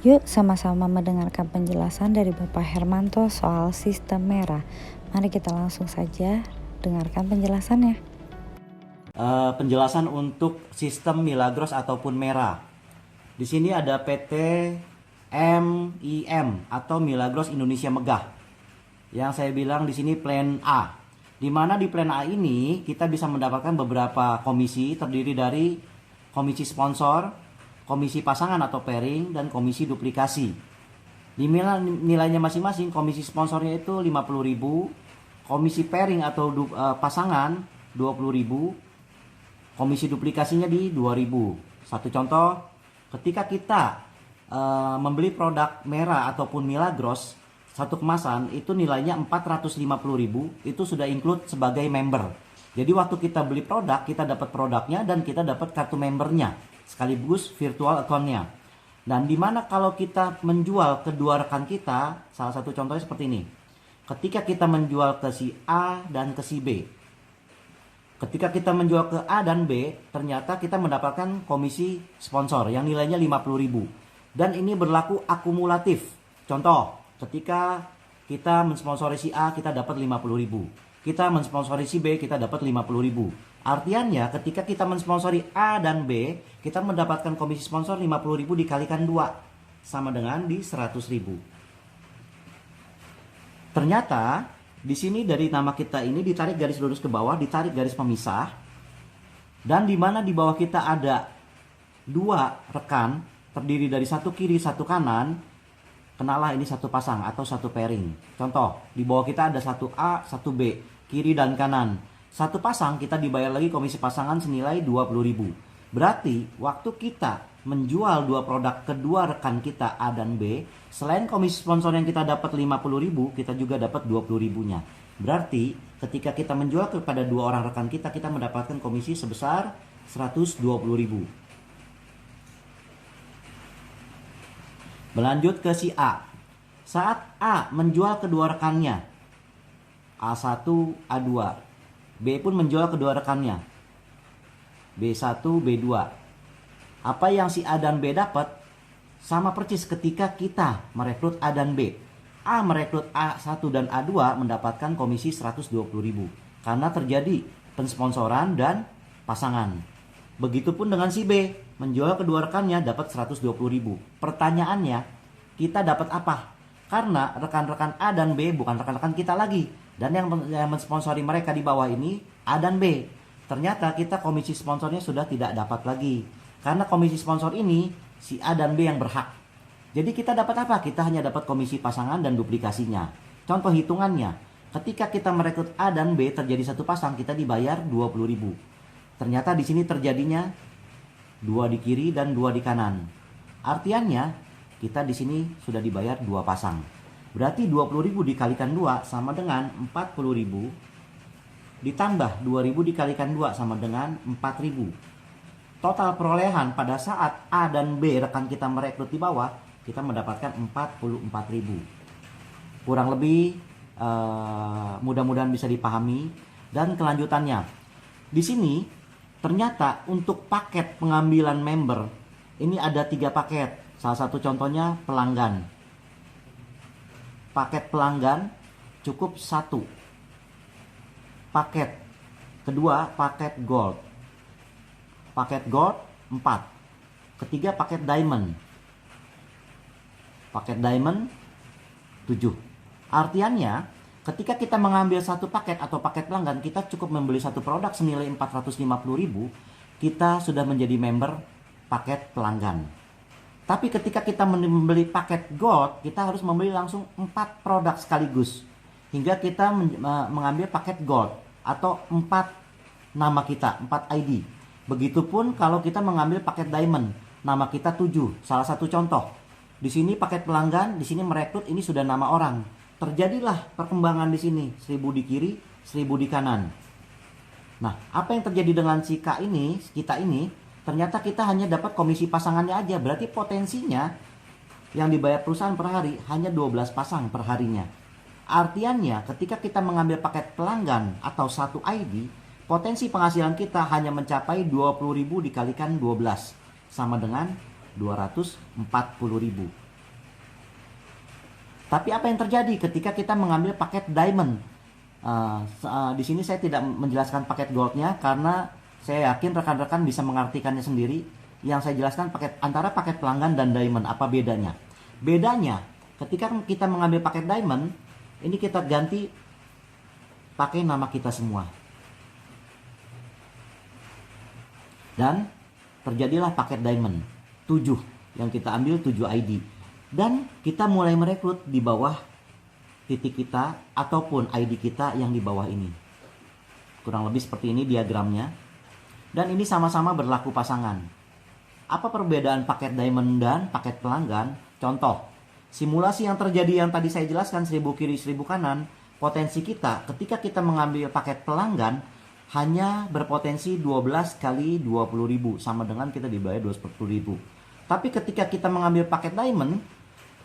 Yuk sama-sama mendengarkan penjelasan dari Bapak Hermanto soal sistem merah. Mari kita langsung saja dengarkan penjelasannya. Penjelasan untuk sistem Milagros ataupun merah. Di sini ada PT MIM atau Milagros Indonesia Megah. Yang saya bilang di sini plan A. Di mana di plan A ini kita bisa mendapatkan beberapa komisi terdiri dari komisi sponsor, komisi pasangan atau pairing, dan komisi duplikasi. Di nilainya masing-masing, komisi sponsornya itu 50.000, komisi pairing atau pasangan 20.000, komisi duplikasinya di 2.000. Satu contoh, ketika kita membeli produk merah ataupun Milagros satu kemasan itu nilainya 450.000, itu sudah include sebagai member. Jadi waktu kita beli produk, kita dapat produknya dan kita dapat kartu membernya sekaligus virtual accountnya. Dan dimana kalau kita menjual kedua rekan kita, salah satu contohnya seperti ini. Ketika kita menjual ke si A dan ke si B, ketika kita menjual ke A dan B, ternyata kita mendapatkan komisi sponsor yang nilainya 50.000. Dan ini berlaku akumulatif. Contoh, ketika kita mensponsori si A, kita dapat 50.000. Kita mensponsori si B, kita dapat 50.000. Artinya ketika kita mensponsori A dan B, kita mendapatkan komisi sponsor 50.000 dikalikan 2, sama dengan di 100.000. Ternyata di sini dari nama kita ini ditarik garis lurus ke bawah, ditarik garis pemisah. Dan di mana di bawah kita ada dua rekan, terdiri dari satu kiri, satu kanan. Kenalah ini satu pasang atau satu pairing. Contoh, di bawah kita ada satu A, satu B, kiri dan kanan. Satu pasang kita dibayar lagi komisi pasangan senilai 20.000. Berarti waktu kita menjual dua produk kedua rekan kita A dan B, selain komisi sponsor yang kita dapat 50.000, kita juga dapat 20.000-nya. Berarti ketika kita menjual kepada dua orang rekan kita, kita mendapatkan komisi sebesar 120.000. Berlanjut ke si A. Saat A menjual kedua rekannya, A1, A2, B pun menjual kedua rekannya, B1, B2. Apa yang si A dan B dapat sama persis ketika kita merekrut A dan B. A merekrut A1 dan A2 mendapatkan komisi 120.000 karena terjadi pensponsoran dan pasangan. Begitupun dengan si B, menjual kedua rekannya dapat 120.000. Pertanyaannya, kita dapat apa? Karena rekan-rekan A dan B bukan rekan-rekan kita lagi. Dan yang mensponsori mereka di bawah ini A dan B. Ternyata kita komisi sponsornya sudah tidak dapat lagi. Karena komisi sponsor ini si A dan B yang berhak. Jadi kita dapat apa? Kita hanya dapat komisi pasangan dan duplikasinya. Contoh hitungannya, ketika kita merekrut A dan B terjadi satu pasang, kita dibayar 20.000. Ternyata di sini terjadinya 2 di kiri dan 2 di kanan. Artinya kita di sini sudah dibayar 2 pasang. Berarti 20.000 dikalikan 2 sama dengan 40.000. Ditambah 2.000 dikalikan 2 sama dengan 4.000. Total perolehan pada saat A dan B rekan kita merekrut di bawah, kita mendapatkan 44.000. Kurang lebih mudah-mudahan bisa dipahami. Dan kelanjutannya, di sini ternyata untuk paket pengambilan member ini ada 3 paket. Salah satu contohnya pelanggan. Paket pelanggan cukup 1. Paket kedua paket gold. Paket gold 4. Ketiga paket diamond. Paket diamond 7. Artinya ketika kita mengambil satu paket atau paket pelanggan, kita cukup membeli satu produk senilai 450.000, kita sudah menjadi member paket pelanggan. Tapi ketika kita membeli paket gold, kita harus membeli langsung 4 produk sekaligus. Hingga kita mengambil paket gold atau 4 nama kita, 4 ID. Begitupun kalau kita mengambil paket diamond, nama kita 7. Salah satu contoh. Di sini paket pelanggan, di sini merekrut, ini sudah nama orang. Terjadilah perkembangan di sini, 1000 di kiri, 1000 di kanan. Nah, apa yang terjadi dengan si K ini, kita ini? Ternyata kita hanya dapat komisi pasangannya aja. Berarti potensinya yang dibayar perusahaan per hari hanya 12 pasang per harinya. Artinya ketika kita mengambil paket pelanggan atau satu ID, potensi penghasilan kita hanya mencapai 20.000 dikalikan 12 sama dengan 240.000. Tapi apa yang terjadi ketika kita mengambil paket diamond? Di sini saya tidak menjelaskan paket goldnya karena saya yakin rekan-rekan bisa mengartikannya sendiri. Yang saya jelaskan antara paket pelanggan dan diamond, apa bedanya? Bedanya ketika kita mengambil paket diamond, ini kita ganti pakai nama kita semua. Dan terjadilah paket diamond 7 yang kita ambil 7 ID. Dan kita mulai merekrut di bawah titik kita ataupun ID kita yang di bawah ini. Kurang lebih seperti ini diagramnya. Dan ini sama-sama berlaku pasangan. Apa perbedaan paket diamond dan paket pelanggan? Contoh, simulasi yang terjadi yang tadi saya jelaskan 1000 kiri 1000 kanan, potensi kita ketika kita mengambil paket pelanggan hanya berpotensi 12 kali 20.000 sama dengan kita dibayar 240.000. Tapi ketika kita mengambil paket diamond,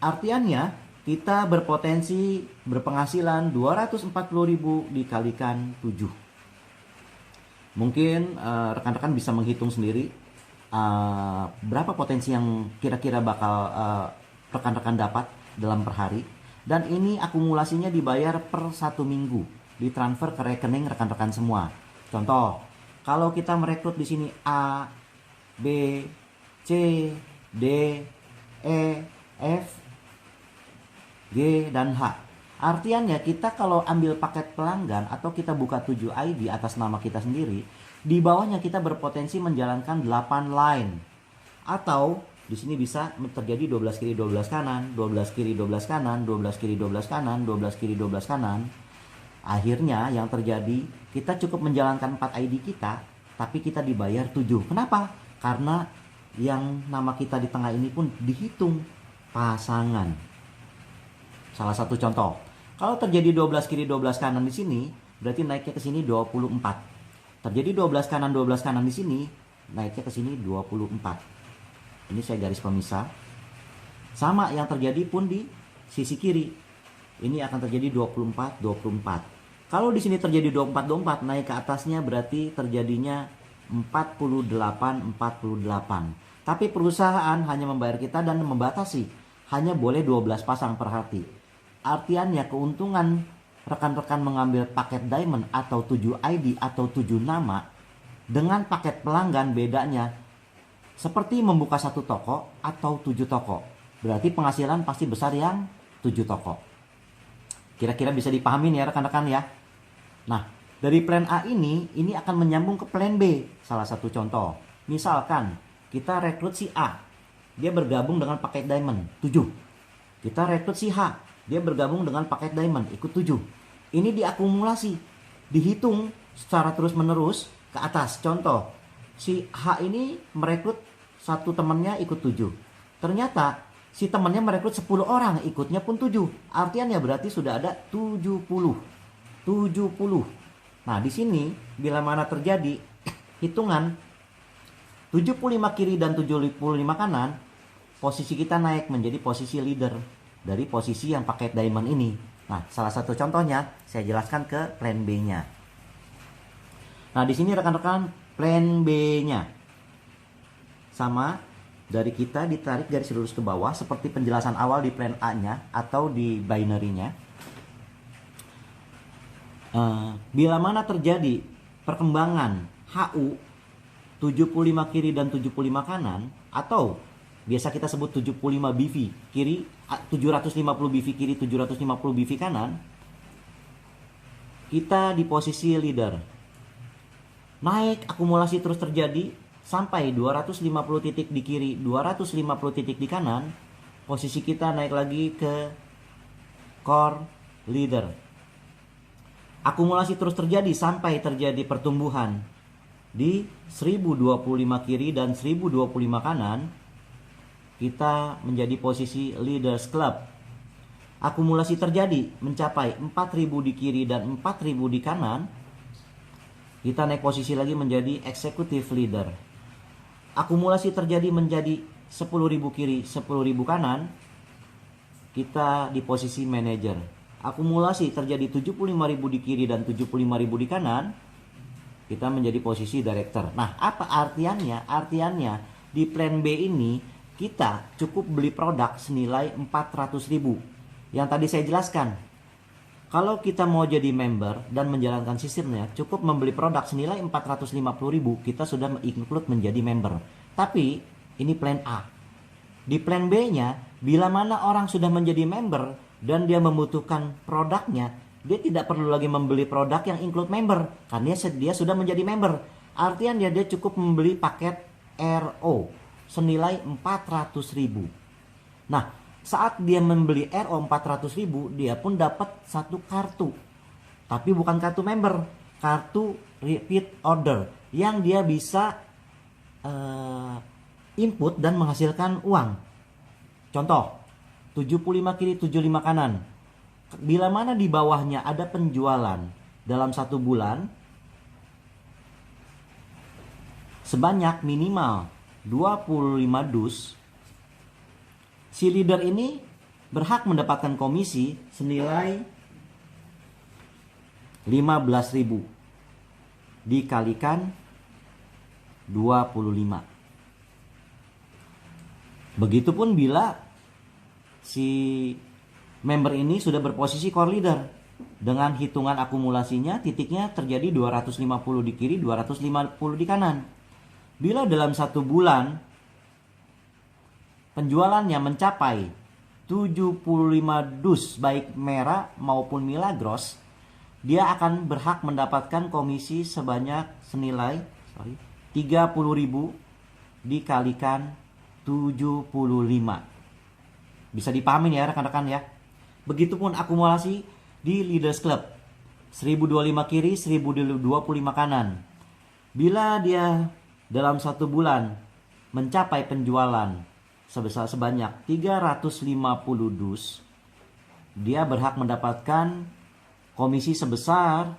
artiannya kita berpotensi berpenghasilan 240.000 dikalikan 7. Mungkin rekan-rekan bisa menghitung sendiri berapa potensi yang kira-kira bakal rekan-rekan dapat dalam per hari. Dan ini akumulasinya dibayar per 1 minggu, ditransfer ke rekening rekan-rekan semua. Contoh, kalau kita merekrut di sini A, B, C, D, E, F, G, dan H. Artiannya kita kalau ambil paket pelanggan atau kita buka 7 ID atas nama kita sendiri, di bawahnya kita berpotensi menjalankan 8 line. Atau di sini bisa terjadi 12 kiri 12 kanan, 12 kiri 12 kanan, 12 kiri 12 kanan, 12 kiri 12 kanan. Akhirnya yang terjadi kita cukup menjalankan 4 ID kita, tapi kita dibayar 7. Kenapa? Karena yang nama kita di tengah ini pun dihitung pasangan. Salah satu contoh, kalau terjadi 12 kiri 12 kanan di sini, berarti naiknya ke sini 24. Terjadi 12 kanan di sini, naiknya ke sini 24. Ini saya garis pemisah. Sama yang terjadi pun di sisi kiri. Ini akan terjadi 24. Kalau di sini terjadi 24, naik ke atasnya berarti terjadinya 48. Tapi perusahaan hanya membayar kita dan membatasi hanya boleh 12 pasang per hari. Artiannya keuntungan rekan-rekan mengambil paket diamond atau 7 ID atau 7 nama dengan paket pelanggan bedanya seperti membuka 1 toko atau 7 toko. Berarti penghasilan pasti besar yang 7 toko. Kira-kira bisa dipahamin ya rekan-rekan ya. Nah, dari plan A ini akan menyambung ke plan B. Salah satu contoh, misalkan kita rekrut si A, dia bergabung dengan paket diamond 7. Kita rekrut si H, dia bergabung dengan paket diamond ikut 7. Ini diakumulasi, dihitung secara terus menerus ke atas. Contoh, si H ini merekrut satu temannya ikut 7. Ternyata si temannya merekrut 10 orang, ikutnya pun 7. Artiannya berarti sudah ada 70. Nah, di sini bila mana terjadi hitungan 75 kiri dan 75 kanan, posisi kita naik menjadi posisi leader dari posisi yang paket diamond ini. Nah, salah satu contohnya saya jelaskan ke plan B-nya. Nah, di sini rekan-rekan plan B-nya sama dari kita ditarik garis lurus ke bawah seperti penjelasan awal di plan A-nya atau di binary-nya. Bila mana terjadi perkembangan HU 75 kiri dan 75 kanan atau biasa kita sebut 75 BV kiri, 750 BV kiri, 750 BV kanan, kita di posisi leader. Naik akumulasi terus terjadi sampai 250 titik di kiri, 250 titik di kanan, posisi kita naik lagi ke core leader. Akumulasi terus terjadi sampai terjadi pertumbuhan di 1025 kiri dan 1025 kanan, kita menjadi posisi leaders club. Akumulasi terjadi mencapai 4000 di kiri dan 4000 di kanan, kita naik posisi lagi menjadi executive leader. Akumulasi terjadi menjadi 10.000 kiri, 10.000 kanan, kita di posisi manager. Akumulasi terjadi 75.000 di kiri dan 75.000 di kanan, kita menjadi posisi director. Nah, apa artiannya? Artiannya di plan B ini kita cukup beli produk senilai 400.000. Yang tadi saya jelaskan, kalau kita mau jadi member dan menjalankan sistemnya, cukup membeli produk senilai 450.000, kita sudah include menjadi member. Tapi ini plan A. Di plan B-nya, bila mana orang sudah menjadi member dan dia membutuhkan produknya, dia tidak perlu lagi membeli produk yang include member karena dia sudah menjadi member. Artinya dia cukup membeli paket RO senilai 400.000. Nah, saat dia membeli RO 400.000, dia pun dapat satu kartu. Tapi bukan kartu member, kartu repeat order yang dia bisa input dan menghasilkan uang. Contoh, 75 kiri 75 kanan. Bila mana di bawahnya ada penjualan dalam satu bulan sebanyak minimal 25 dus, si leader ini berhak mendapatkan komisi senilai 15.000 dikalikan 25. Begitupun bila si member ini sudah berposisi core leader. Dengan hitungan akumulasinya, titiknya terjadi 250 di kiri, 250 di kanan. Bila dalam satu bulan penjualannya mencapai 75 dus baik merah maupun Milagros, dia akan berhak mendapatkan komisi sebanyak senilai 30.000 dikalikan 75. Bisa dipahami ya rekan-rekan ya. Begitupun akumulasi di Leaders Club. 1025 kiri, 1025 kanan. Bila dia dalam satu bulan mencapai penjualan sebanyak 350 dus, dia berhak mendapatkan komisi sebesar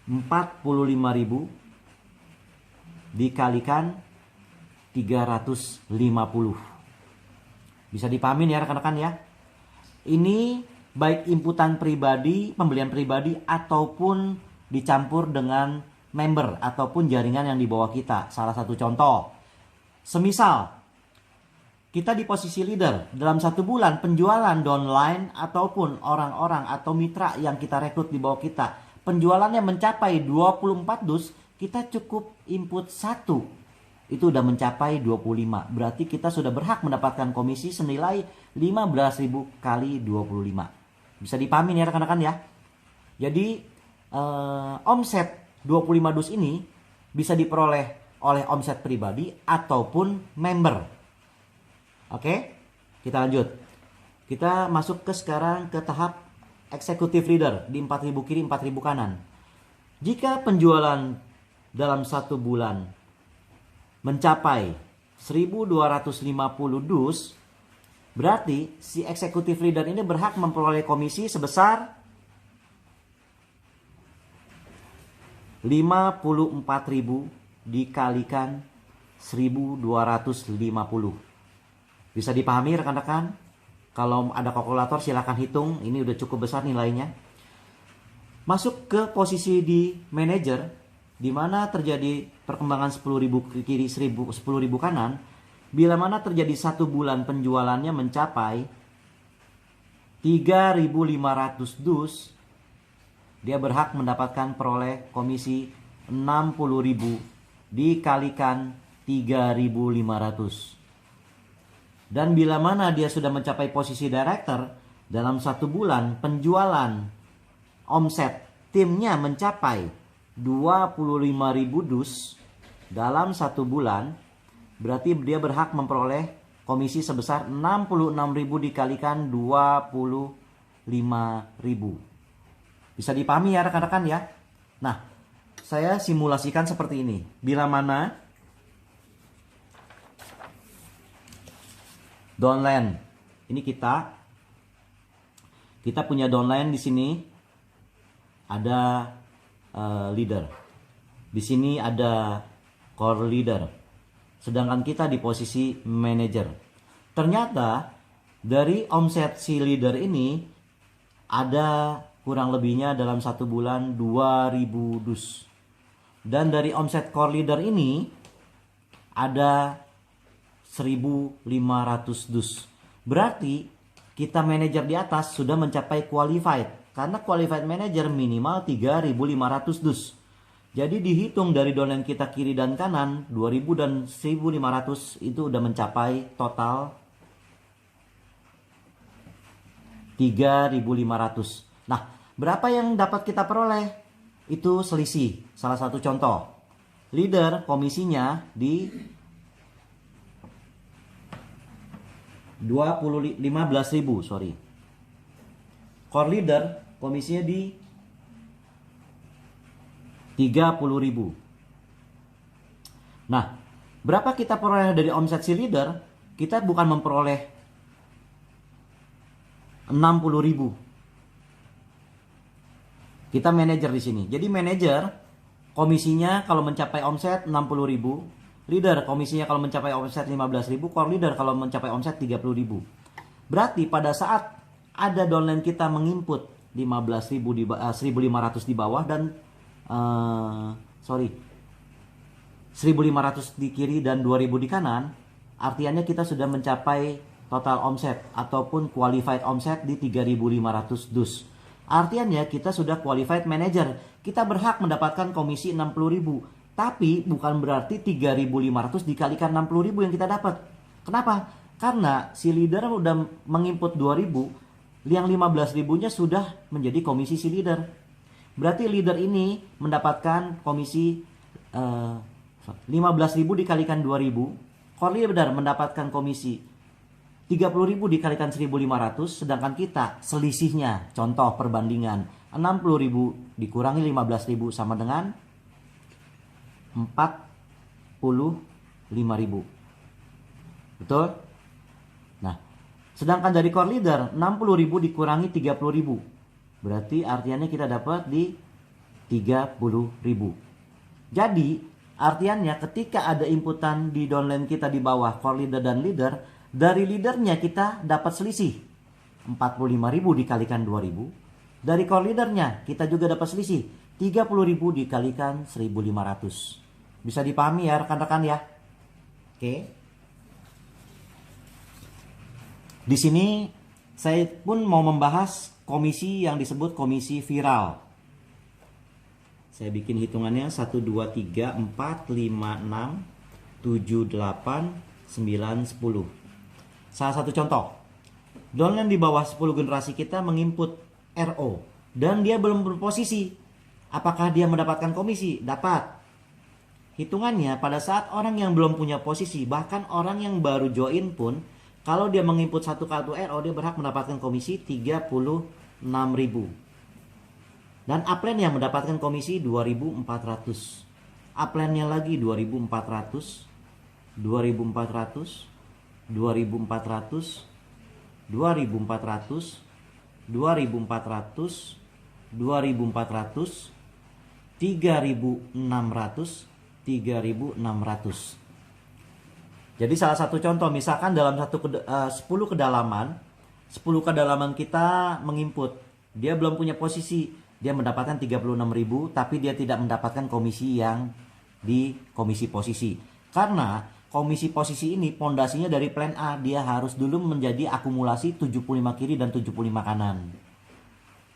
45.000 dikalikan 350. Bisa dipahami ya rekan-rekan ya. Ini baik inputan pribadi, pembelian pribadi ataupun dicampur dengan member ataupun jaringan yang di bawah kita. Salah satu contoh, semisal kita di posisi leader, dalam satu bulan penjualan downline ataupun orang-orang atau mitra yang kita rekrut di bawah kita, penjualannya mencapai 24 dus, kita cukup input 1. Itu udah mencapai 25. Berarti kita sudah berhak mendapatkan komisi senilai 15.000 kali 25. Bisa dipahami ya rekan-rekan ya. Jadi omset 25 dus ini bisa diperoleh oleh omset pribadi ataupun member. Oke, kita lanjut. Kita masuk sekarang ke tahap executive leader di 4.000 kiri 4.000 kanan. Jika penjualan dalam satu bulan mencapai 1.250 dus, berarti si executive leader ini berhak memperoleh komisi sebesar 54.000 dikalikan 1.250. Bisa dipahami rekan-rekan? Kalau ada kalkulator silakan hitung, ini udah cukup besar nilainya. Masuk ke posisi di manager, di mana terjadi perkembangan 10.000 ke kiri 10.000 kanan. Bila mana terjadi satu bulan penjualannya mencapai 3.500 dus, dia berhak mendapatkan peroleh komisi 60.000 dikalikan 3.500. Dan bila mana dia sudah mencapai posisi director, dalam satu bulan penjualan omset timnya mencapai 25.000 dus dalam satu bulan, berarti dia berhak memperoleh komisi sebesar 66.000 dikalikan 25.000. Bisa dipahami ya rekan-rekan ya. Nah, saya simulasikan seperti ini. Bila mana downline, ini kita punya downline di sini ada leader. Di sini ada core leader. Sedangkan kita di posisi manager. Ternyata dari omset si leader ini ada kurang lebihnya dalam satu bulan 2.000 dus. Dan dari omset core leader ini ada 1.500 dus. Berarti kita manajer di atas sudah mencapai qualified. Karena qualified manager minimal 3.500 dus. Jadi dihitung dari downline kita kiri dan kanan 2000 dan 1500 itu udah mencapai total 3.500. Nah, berapa yang dapat kita peroleh? Itu selisih. Salah satu contoh. Leader komisinya di 15.000, sorry. Core leader komisinya di 30.000. Nah, berapa kita peroleh dari omset si leader? Kita bukan memperoleh 60.000. Kita manajer di sini. Jadi manajer komisinya kalau mencapai omset 60.000, leader komisinya kalau mencapai omset 15.000, core leader kalau mencapai omset 30.000. Berarti pada saat ada downline kita menginput 15.000 di 1.500 di bawah dan 1.500 di kiri dan 2.000 di kanan, artinya kita sudah mencapai total omset ataupun qualified omset di 3.500 dus. Artinya kita sudah qualified manager. Kita berhak mendapatkan komisi 60.000. Tapi bukan berarti 3.500 dikalikan 60.000 yang kita dapat. Kenapa? Karena si leader udah menginput 2.000, yang 15.000-nya sudah menjadi komisi si leader. Berarti leader ini mendapatkan komisi 15.000 dikalikan 2.000. Core leader mendapatkan komisi 30.000 dikalikan 1.500. Sedangkan kita selisihnya, contoh perbandingan, 60.000 dikurangi 15.000 sama dengan 45.000. Betul? Nah, sedangkan dari core leader 60.000 dikurangi 30.000. Berarti artinya kita dapat di 30.000. Jadi artinya ketika ada inputan di downline kita di bawah core leader dan leader, dari leadernya kita dapat selisih 45.000 dikalikan 2.000. Dari core leadernya kita juga dapat selisih 30.000 dikalikan 1.500. Bisa dipahami ya rekan-rekan ya. Oke. Di sini saya pun mau membahas komisi yang disebut komisi viral. Saya bikin hitungannya 1, 2, 3, 4, 5, 6, 7, 8, 9, 10. Salah satu contoh. Downline di bawah 10 generasi kita menginput RO. Dan dia belum berposisi. Apakah dia mendapatkan komisi? Dapat. Hitungannya pada saat orang yang belum punya posisi, bahkan orang yang baru join pun, kalau dia menginput satu kartu RO, dia berhak mendapatkan komisi 36.000. Dan upline yang mendapatkan komisi 2.400. Upline-nya lagi 2.400, 2.400, 2.400, 2.400, 2.400, 2.400, 3.600, 3.600. Jadi salah satu contoh, misalkan dalam 10 kedalaman, 10 kedalaman kita menginput, dia belum punya posisi, dia mendapatkan 36.000, tapi dia tidak mendapatkan komisi yang di komisi posisi. Karena komisi posisi ini pondasinya dari plan A, dia harus dulu menjadi akumulasi 75 kiri dan 75 kanan.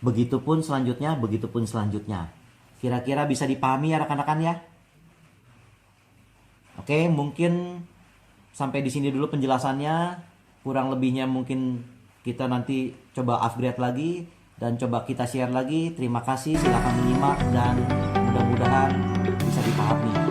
Begitupun selanjutnya, begitupun selanjutnya. Kira-kira bisa dipahami ya rekan-rekan ya? Oke, mungkin sampai di sini dulu penjelasannya. Kurang lebihnya mungkin kita nanti coba upgrade lagi dan coba kita share lagi. Terima kasih, silakan menyimak dan mudah-mudahan bisa dipahami.